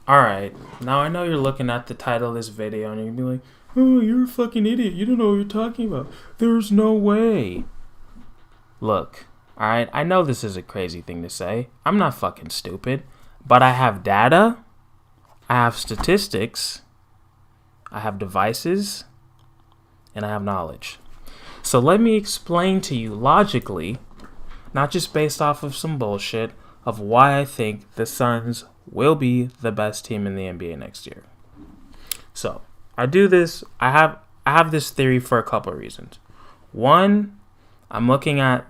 Alright, now I know you're looking at the title of this video and you're gonna be like, oh, you're a fucking idiot. You don't know what you're talking about. There's no way. Look, alright, I know this is a crazy thing to say. I'm not fucking stupid. But I have data, I have statistics, I have devices, and I have knowledge. So let me explain to you logically, not just based off of some bullshit, of why I think the Suns will be the best team in the NBA next year. So I do this. I have this theory for a couple of reasons. One, I'm looking at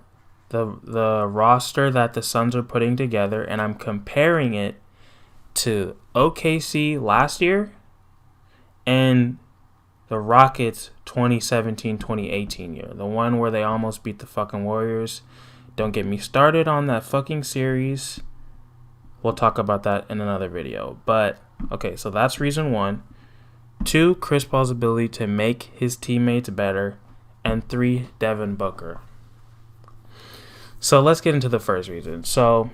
the roster that the Suns are putting together, and I'm comparing it to OKC last year and the Rockets 2017-2018 year, the one where they almost beat the fucking Warriors. Don't get me started on that fucking series. We'll talk about that in another video. But, okay, so that's reason one. Two, Chris Paul's ability to make his teammates better. And three, Devin Booker. So let's get into the first reason. So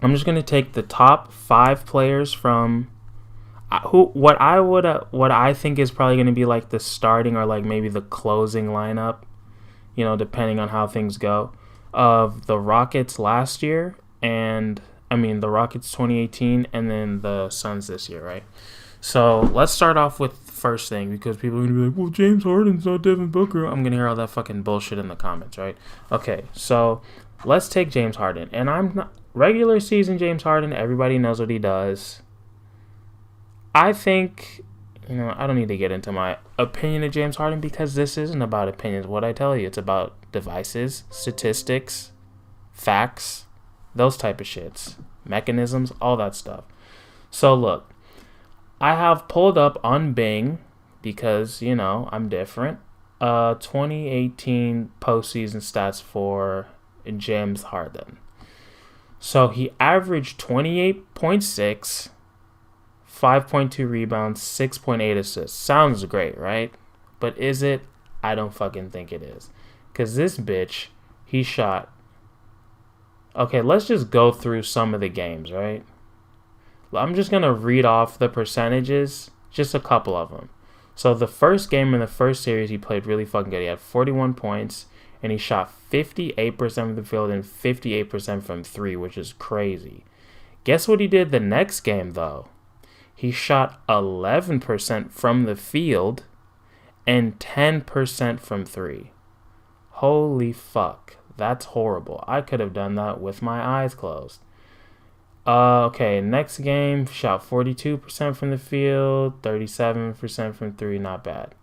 I'm just going to take the top 5 players from what I think is probably going to be like the starting or like maybe the closing lineup, depending on how things go, of the Rockets last year the Rockets 2018 and then the Suns this year, right? So let's start off with the first thing, because people are going to be like, well, James Harden's not Devin Booker. I'm going to hear all that fucking bullshit in the comments, right? Okay, so let's take James Harden. And I'm not regular season James Harden. Everybody knows what he does. I think, I don't need to get into my opinion of James Harden, because this isn't about opinions. What I tell you, it's about devices, statistics, facts, those type of shits, mechanisms, all that stuff. So look, I have pulled up on Bing, because, I'm different, 2018 postseason stats for James Harden. So he averaged 28.6, 5.2 rebounds, 6.8 assists. Sounds great, right? But is it? I don't fucking think it is. Because this bitch, he shot... Okay, let's just go through some of the games, right? I'm just going to read off the percentages, just a couple of them. So the first game in the first series, he played really fucking good. He had 41 points, and he shot 58% from the field and 58% from 3, which is crazy. Guess what he did the next game, though? He shot 11% from the field and 10% from 3. Holy fuck. That's horrible. I could have done that with my eyes closed. Okay, next game, shot 42% from the field, 37% from 3. Not bad.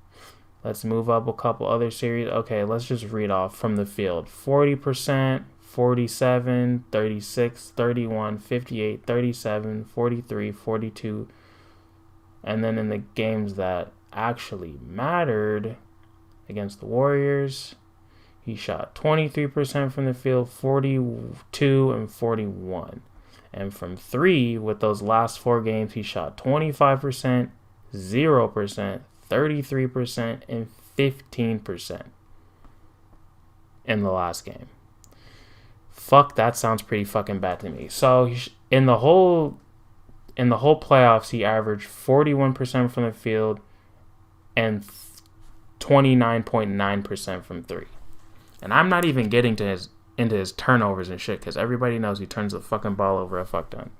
Let's move up a couple other series. Okay, let's just read off from the field. 40%, 47, 36, 31, 58, 37, 43, 42. And then in the games that actually mattered against the Warriors, he shot 23% from the field, 42, and 41. And from 3, with those last 4 games, he shot 25%, 0%, 33%, and 15% in the last game. Fuck, that sounds pretty fucking bad to me. So in the whole playoffs, he averaged 41% from the field and 29.9% from 3. And I'm not even getting to into his turnovers and shit, because everybody knows he turns the fucking ball over a fuck ton.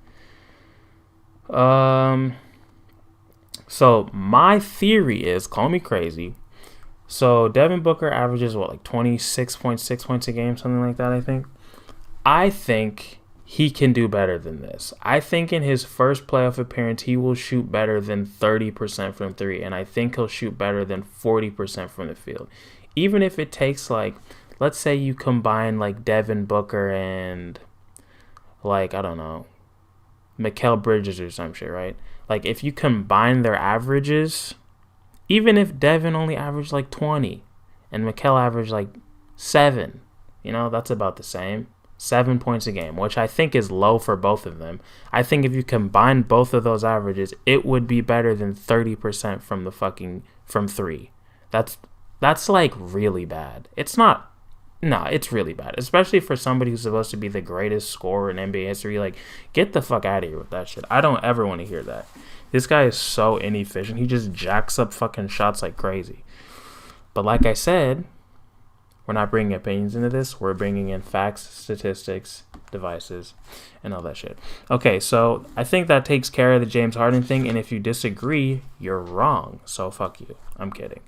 So my theory is, call me crazy, so Devin Booker averages 26.6 points a game, something like that. I think he can do better than this. I think in his first playoff appearance, he will shoot better than 30% from 3, and I think he'll shoot better than 40% from the field. Even if it takes, let's say you combine, Devin Booker and, I don't know, Mikal Bridges or some shit, right? If you combine their averages, even if Devin only averaged, 20 and Mikal averaged, 7, that's about the same. 7 points a game, which I think is low for both of them. I think if you combine both of those averages, it would be better than 30% from 3. That's really bad. It's not Nah, it's really bad, especially for somebody who's supposed to be the greatest scorer in NBA history. Like, get the fuck out of here with that shit. I don't ever want to hear that. This guy is so inefficient. He just jacks up fucking shots like crazy. But like I said, we're not bringing opinions into this. We're bringing in facts, statistics, devices, and all that shit. Okay, so I think that takes care of the James Harden thing. And if you disagree, you're wrong. So fuck you. I'm kidding.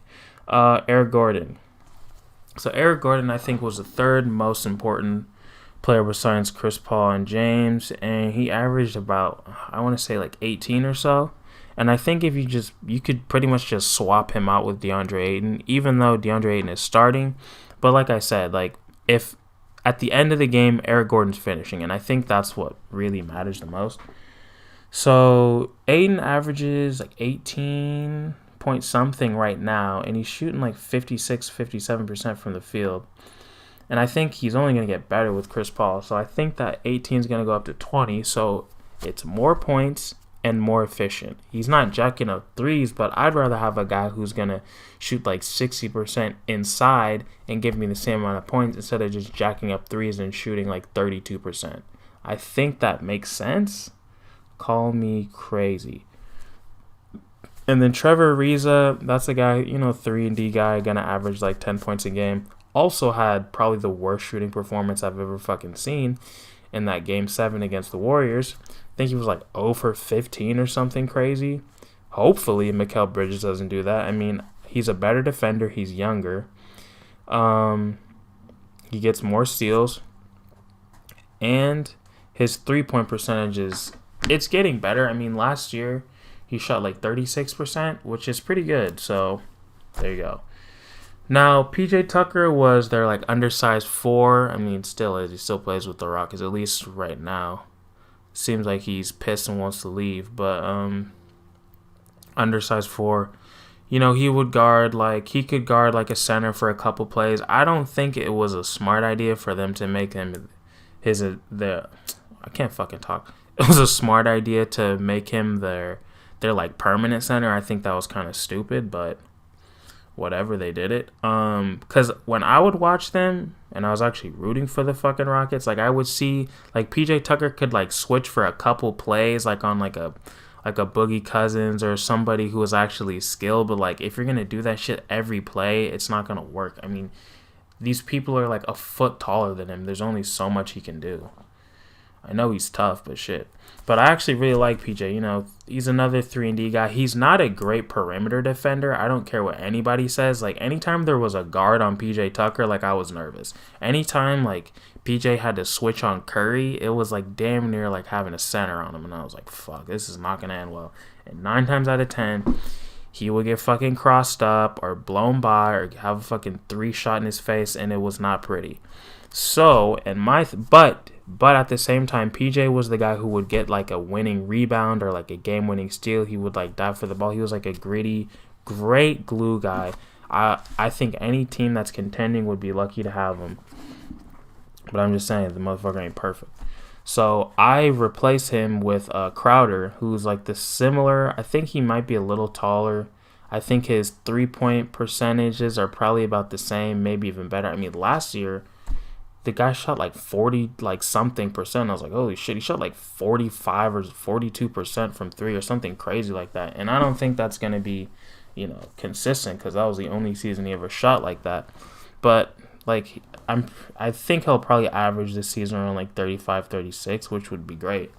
Eric Gordon. So Eric Gordon, I think, was the third most important player besides Chris Paul and James, and he averaged about, I want to say, like 18 or so. And I think if you could pretty much just swap him out with DeAndre Ayton, even though DeAndre Ayton is starting. But like I said, like if at the end of the game Eric Gordon's finishing, and I think that's what really matters the most. So Ayton averages like 18 point something right now, and he's shooting like 57% from the field. And I think he's only going to get better with Chris Paul. So I think that 18 is going to go up to 20. So it's more points and more efficient. He's not jacking up threes, but I'd rather have a guy who's going to shoot like 60% inside and give me the same amount of points instead of just jacking up threes and shooting like 32%. I think that makes sense. Call me crazy. And then Trevor Ariza, that's a guy, 3-and-D guy, going to average like 10 points a game. Also had probably the worst shooting performance I've ever fucking seen in that Game 7 against the Warriors. I think he was like 0 for 15 or something crazy. Hopefully Mikal Bridges doesn't do that. I mean, he's a better defender. He's younger. He gets more steals. And his three-point percentage it's getting better. I mean, last year he shot like 36%, which is pretty good. So there you go. Now, PJ Tucker was their like undersized 4. I mean, still is. He still plays with the Rockets, at least right now. Seems like he's pissed and wants to leave. But undersized 4. He could guard like a center for a couple plays. I don't think it was a smart idea for them to make him I can't fucking talk. It was a smart idea to make him their like permanent center. I think that was kind of stupid, but whatever, they did it. Because when I would watch them, and I was actually rooting for the fucking Rockets, like I would see like PJ Tucker could like switch for a couple plays, like on like a Boogie Cousins or somebody who was actually skilled. But like if you're gonna do that shit every play, it's not gonna work. I mean, these people are like a foot taller than him. There's only so much he can do. I know he's tough, but shit. But I actually really like PJ. He's another 3-and-D guy. He's not a great perimeter defender. I don't care what anybody says. Like, anytime there was a guard on PJ Tucker, like, I was nervous. Anytime, like, PJ had to switch on Curry, it was, like, damn near, like, having a center on him. And I was like, fuck, this is not going to end well. And 9 times out of 10, he would get fucking crossed up or blown by or have a fucking 3 shot in his face, and it was not pretty. So, but at the same time, PJ was the guy who would get like a winning rebound or like a game-winning steal. He would like dive for the ball. He was like a gritty, great glue guy. I think any team that's contending would be lucky to have him. But I'm just saying, the motherfucker ain't perfect. So I replaced him with Crowder, who's like the similar. I think he might be a little taller. I think his 3-point percentages are probably about the same, maybe even better. I mean, last year, the guy shot like 40 like something percent. I was like, holy shit, he shot like 45 or 42% from 3 or something crazy like that. And I don't think that's going to be, consistent, because that was the only season he ever shot like that. But like I think he'll probably average this season around like 35, 36, which would be great.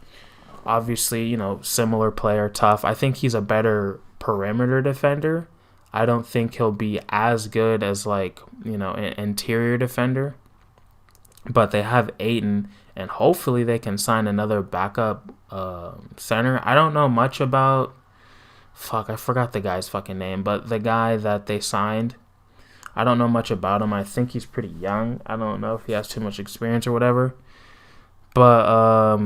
Obviously, similar player, tough. I think he's a better perimeter defender. I don't think he'll be as good as like, an interior defender. But they have Ayton, and hopefully they can sign another backup center. I don't know much about... I forgot the guy's fucking name. But the guy that they signed, I don't know much about him. I think he's pretty young. I don't know if he has too much experience or whatever. But,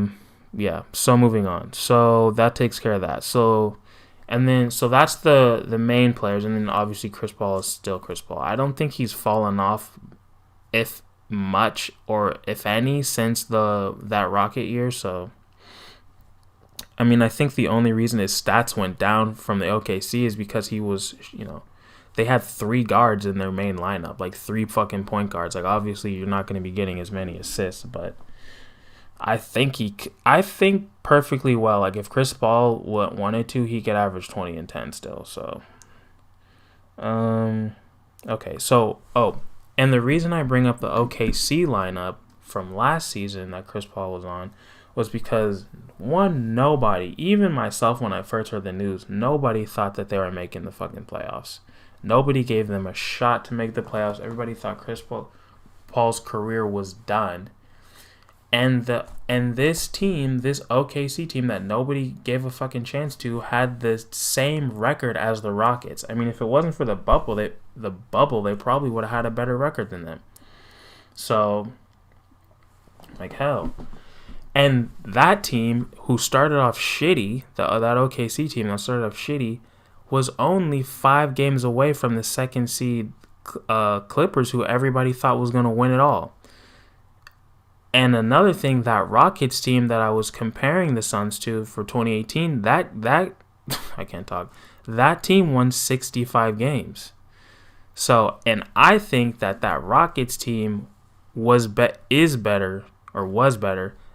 yeah. So moving on. So that takes care of that. So that's the main players. And then obviously Chris Paul is still Chris Paul. I don't think he's fallen off, if much or if any, since that Rocket year. So I mean, I think the only reason his stats went down from the OKC is because he was they had 3 guards in their main lineup, like 3 fucking point guards. Like, obviously, you're not going to be getting as many assists, but I think perfectly well. Like, if Chris Paul wanted to, he could average 20 and 10 still. So, okay. So, and the reason I bring up the OKC lineup from last season that Chris Paul was on was because, one, nobody, even myself when I first heard the news, nobody thought that they were making the fucking playoffs. Nobody gave them a shot to make the playoffs. Everybody thought Chris Paul's career was done. And this team, this OKC team that nobody gave a fucking chance to, had the same record as the Rockets. I mean, if it wasn't for the bubble, they probably would have had a better record than them. So, like, hell. And that team, who started off shitty, that OKC team that started off shitty, was only 5 games away from the second seed Clippers, who everybody thought was going to win it all. And another thing, that Rockets team that I was comparing the Suns to for 2018, that I can't talk. That team won 65 games. So, and I think that Rockets team was better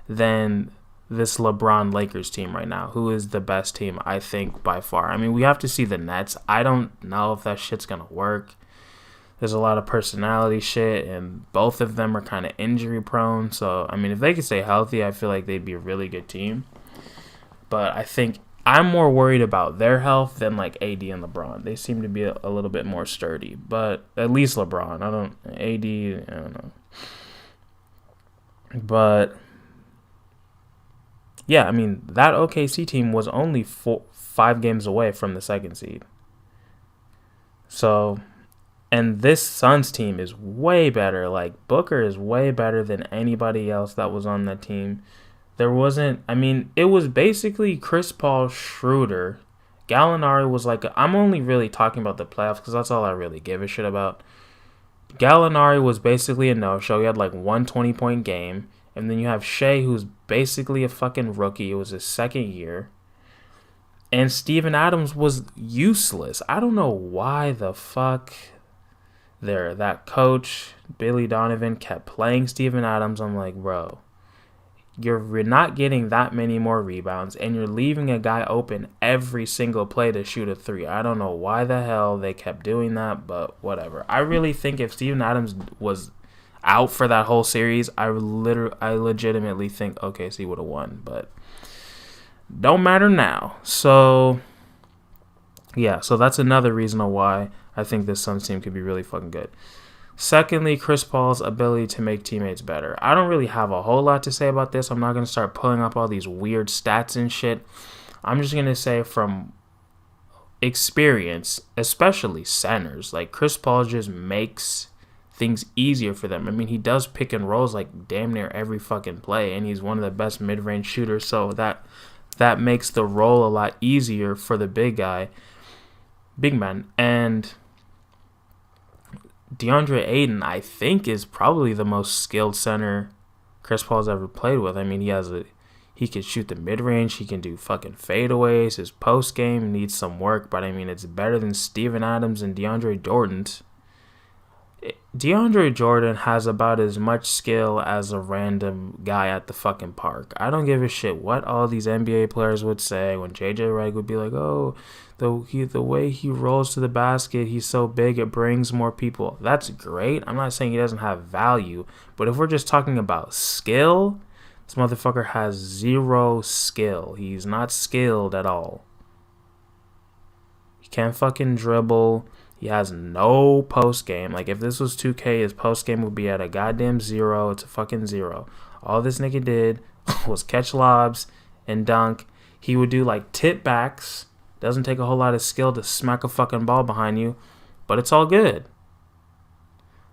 than this LeBron Lakers team right now, who is the best team, I think, by far. I mean, we have to see the Nets. I don't know if that shit's going to work. There's a lot of personality shit, and both of them are kind of injury prone. So, I mean, if they could stay healthy, I feel like they'd be a really good team. But I think I'm more worried about their health than, like, AD and LeBron. They seem to be a little bit more sturdy. But at least LeBron. AD, I don't know. But yeah, I mean, that OKC team was only 5 games away from the second seed. So, and this Suns team is way better. Like, Booker is way better than anybody else that was on that team. It was basically Chris Paul, Schroeder. Gallinari was like, I'm only really talking about the playoffs because that's all I really give a shit about. Gallinari was basically a no-show. He had like 120-point game. And then you have Shea, who's basically a fucking rookie. It was his second year. And Steven Adams was useless. I don't know why the fuck that coach, Billy Donovan, kept playing Steven Adams. I'm like, bro, you're not getting that many more rebounds, and you're leaving a guy open every single play to shoot a 3. I don't know why the hell they kept doing that, but whatever. I really think if Steven Adams was out for that whole series, I legitimately think OKC would have won, but don't matter now. So, yeah, so that's another reason why I think this Suns team could be really fucking good. Secondly, Chris Paul's ability to make teammates better. I don't really have a whole lot to say about this. I'm not going to start pulling up all these weird stats and shit. I'm just going to say from experience, especially centers, like Chris Paul just makes things easier for them. I mean, he does pick and rolls like damn near every fucking play, and he's one of the best mid-range shooters, so that makes the role a lot easier for the big man. And DeAndre Ayton, I think, is probably the most skilled center Chris Paul's ever played with. I mean, he can shoot the mid-range, he can do fucking fadeaways, his post-game needs some work, but I mean, it's better than Steven Adams and DeAndre Jordan's. DeAndre Jordan has about as much skill as a random guy at the fucking park. I don't give a shit what all these NBA players would say when JJ Redick would be like, oh, the way he rolls to the basket, he's so big, it brings more people. That's great. I'm not saying he doesn't have value, but if we're just talking about skill, this motherfucker has 0 skill. He's not skilled at all. He can't fucking dribble. He has no post game. Like, if this was 2K, his post game would be at a goddamn 0. It's a fucking 0. All this nigga did was catch lobs and dunk. He would do like tip backs. Doesn't take a whole lot of skill to smack a fucking ball behind you, but it's all good.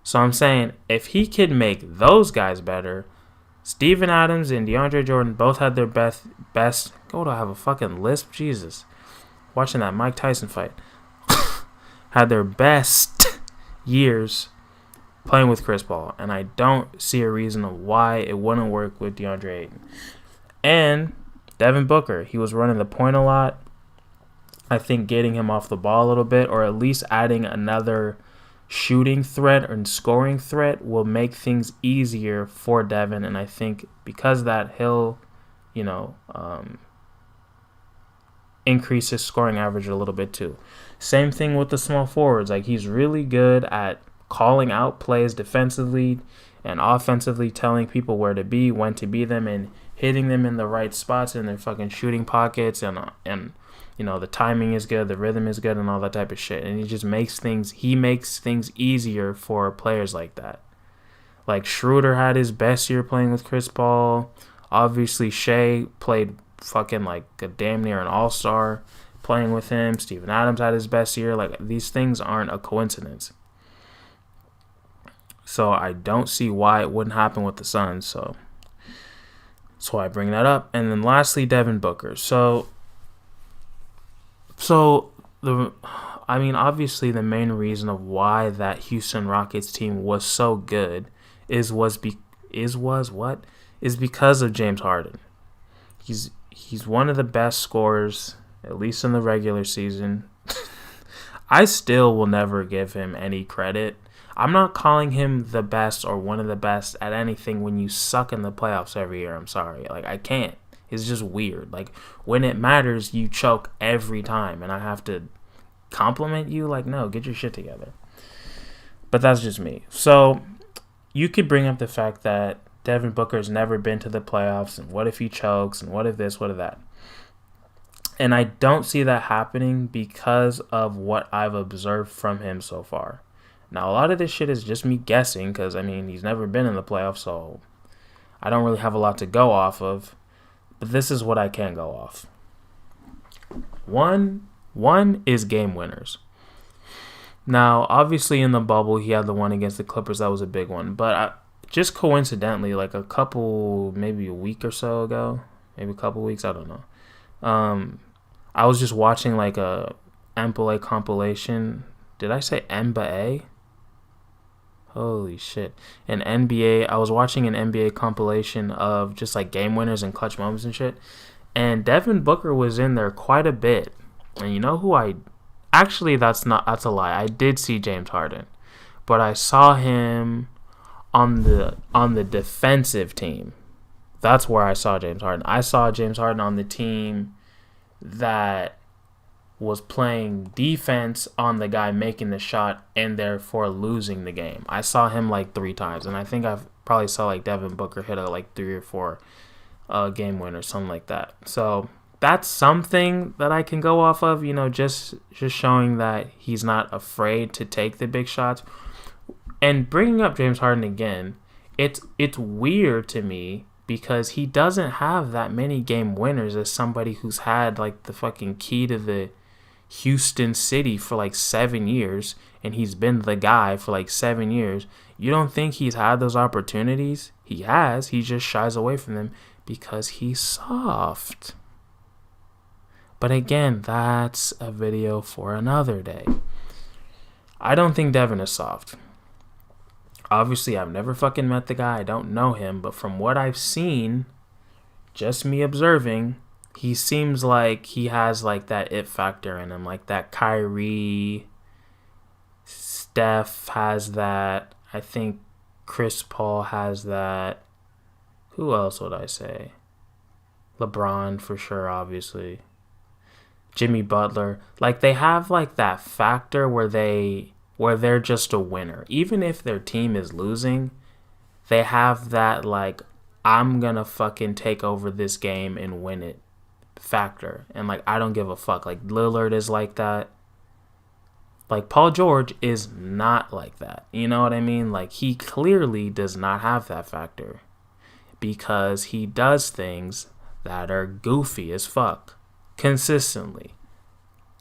So I'm saying, if he can make those guys better, Steven Adams and DeAndre Jordan both had their best. Go to have a fucking lisp, Jesus. Watching that Mike Tyson fight. Had their best years playing with Chris Paul, and I don't see a reason of why it wouldn't work with DeAndre Ayton. And Devin Booker, he was running the point a lot. I think getting him off the ball a little bit, or at least adding another shooting threat and scoring threat, will make things easier for Devin. And I think because of that, he'll, increase his scoring average a little bit too. Same thing with the small forwards. Like, he's really good at calling out plays defensively and offensively, telling people where to be, when to be them, and hitting them in the right spots in their fucking shooting pockets. And the timing is good, the rhythm is good, and all that type of shit. And he makes things easier for players like that. Like, Schroeder had his best year playing with Chris Paul. Obviously, Shea played fucking like a damn near an all-star playing with him. Steven Adams had his best year. Like, these things aren't a coincidence. So I don't see why it wouldn't happen with the Suns. So that's why I bring that up. And then lastly, Devin Booker. Obviously the main reason of why that Houston Rockets team was so good is because of James Harden. He's one of the best scorers, at least in the regular season. I still will never give him any credit. I'm not calling him the best or one of the best at anything when you suck in the playoffs every year. I'm sorry. Like, I can't. It's just weird. Like, when it matters, you choke every time, and I have to compliment you? Like, no, get your shit together. But that's just me. So, you could bring up the fact that Devin Booker's never been to the playoffs, and what if he chokes, and what if this, what if that? And I don't see that happening because of what I've observed from him so far. Now, a lot of this shit is just me guessing because, he's never been in the playoffs, so I don't really have a lot to go off of. But this is what I can go off. One is game winners. Now, obviously in the bubble, he had the one against the Clippers. That was a big one. But just coincidentally, like maybe a week or so ago, maybe a couple weeks, I don't know. I was just watching like a NBA compilation. Did I say NBA? Holy shit. I was watching an NBA compilation of just like game winners and clutch moments and shit. And Devin Booker was in there quite a bit. And you know who actually, that's a lie. I did see James Harden. But I saw him on the defensive team. That's where I saw James Harden. I saw James Harden on the team that was playing defense on the guy making the shot and therefore losing the game. I saw him like 3 times, and I think I probably saw like Devin Booker hit like 3 or 4 game winner, something like that. So that's something that I can go off of, just showing that he's not afraid to take the big shots. And bringing up James Harden again, it's weird to me because he doesn't have that many game winners as somebody who's had like the fucking key to the Houston city for like 7 years, and he's been the guy for like 7 years. You don't think he's had those opportunities? He has. He just shies away from them because he's soft. But again, that's a video for another day. I don't think Devin is soft. Obviously, I've never fucking met the guy. I don't know him. But from what I've seen, just me observing, he seems like he has like that it factor in him. Like that Kyrie, Steph has that. I think Chris Paul has that. Who else would I say? LeBron for sure, obviously. Jimmy Butler. Like, they have like that factor where they're just a winner. Even if their team is losing, they have that like, I'm gonna fucking take over this game and win it factor. And like, I don't give a fuck. Like, Lillard is like that. Like, Paul George is not like that. You know what I mean? Like, he clearly does not have that factor because he does things that are goofy as fuck consistently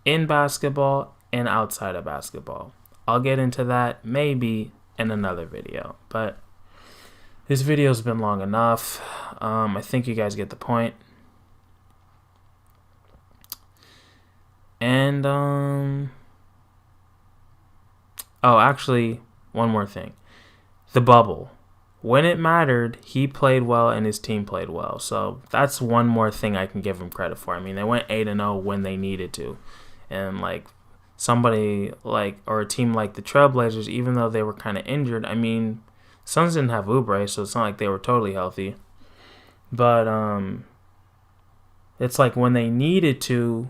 in basketball and outside of basketball. I'll get into that maybe in another video, but this video's been long enough. I think you guys get the point. And actually, one more thing. The bubble. When it mattered, he played well and his team played well. So that's one more thing I can give him credit for. I mean, they went 8-0 when they needed to. And like somebody like, or a team like the Trailblazers, even though they were kind of injured, I mean, Suns didn't have Oubre, so it's not like they were totally healthy. But it's like when they needed to,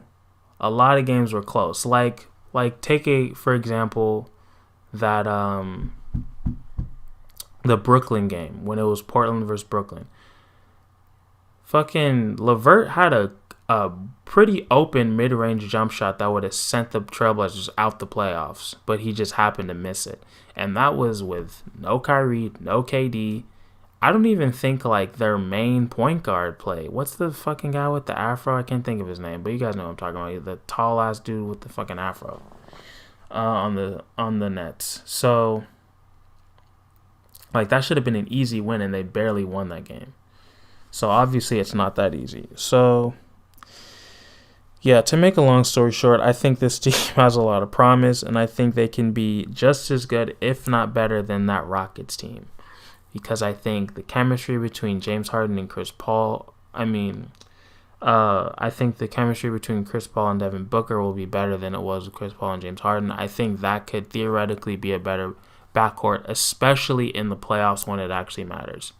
a lot of games were close. Like take for example, that the Brooklyn game when it was Portland versus Brooklyn. Fucking LeVert had a pretty open mid-range jump shot that would have sent the Trailblazers out the playoffs, but he just happened to miss it. And that was with no Kyrie, no KD. I don't even think like their main point guard played. What's the fucking guy with the afro? I can't think of his name, but you guys know what I'm talking about. The tall ass dude with the fucking afro on the Nets. So like that should have been an easy win, and they barely won that game. So obviously it's not that easy. So yeah, to make a long story short, I think this team has a lot of promise, and I think they can be just as good, if not better, than that Rockets team. Because I think the chemistry between James Harden and Chris Paul, I think the chemistry between Chris Paul and Devin Booker will be better than it was with Chris Paul and James Harden. I think that could theoretically be a better backcourt, especially in the playoffs when it actually matters.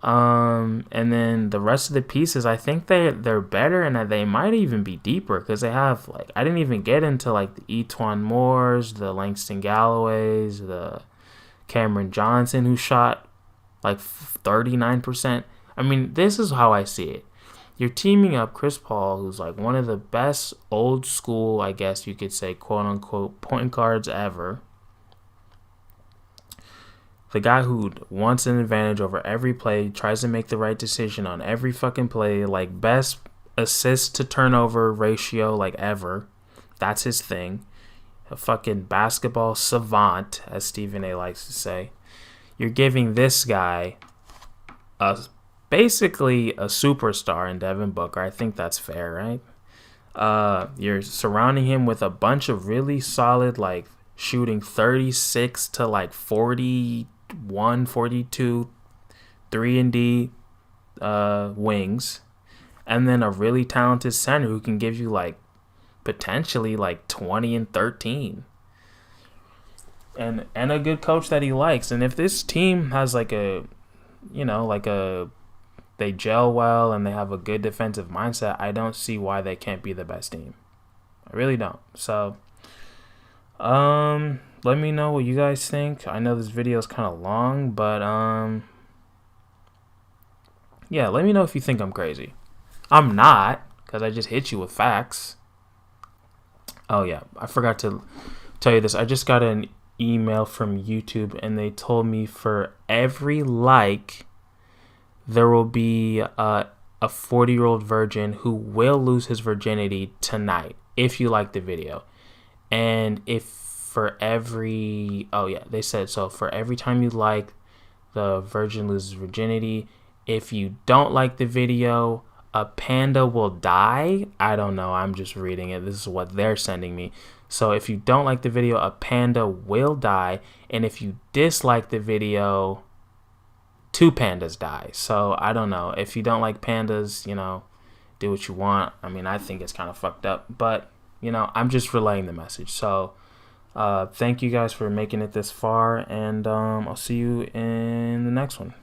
And then the rest of the pieces, I think they're better, and that they might even be deeper, because they have, like, I didn't even get into like the Etuan Moores, the Langston Galloways, the Cameron Johnson, who shot like 39%. I mean, this is how I see it. You're teaming up Chris Paul, who's like one of the best old school, I guess you could say, quote unquote, point guards ever. The guy who wants an advantage over every play, tries to make the right decision on every fucking play, like best assist to turnover ratio like ever. That's his thing. A fucking basketball savant, as Stephen A likes to say. You're giving this guy basically a superstar in Devin Booker. I think that's fair, right? You're surrounding him with a bunch of really solid, like, shooting 36 to like 41, 42 3-and-D wings, and then a really talented center who can give you like potentially like 20 and 13, and a good coach that he likes. And if this team has like they gel well and they have a good defensive mindset, I don't see why they can't be the best team. I really don't. So let me know what you guys think. I know this video is kind of long, but yeah, let me know if you think I'm crazy. I'm not, because I just hit you with facts. Oh yeah, I forgot to tell you this. I just got an email from YouTube, and they told me for every like, there will be a 40-year-old virgin who will lose his virginity tonight if you like the video. And if for every, they said, so for every time you like, the virgin loses virginity. If you don't like the video, a panda will die. I don't know. I'm just reading it. This is what they're sending me. So if you don't like the video, a panda will die. And if you dislike the video, 2 pandas die. So I don't know. If you don't like pandas, do what you want. I mean, I think it's kind of fucked up. But, I'm just relaying the message. So thank you guys for making it this far. And I'll see you in the next one.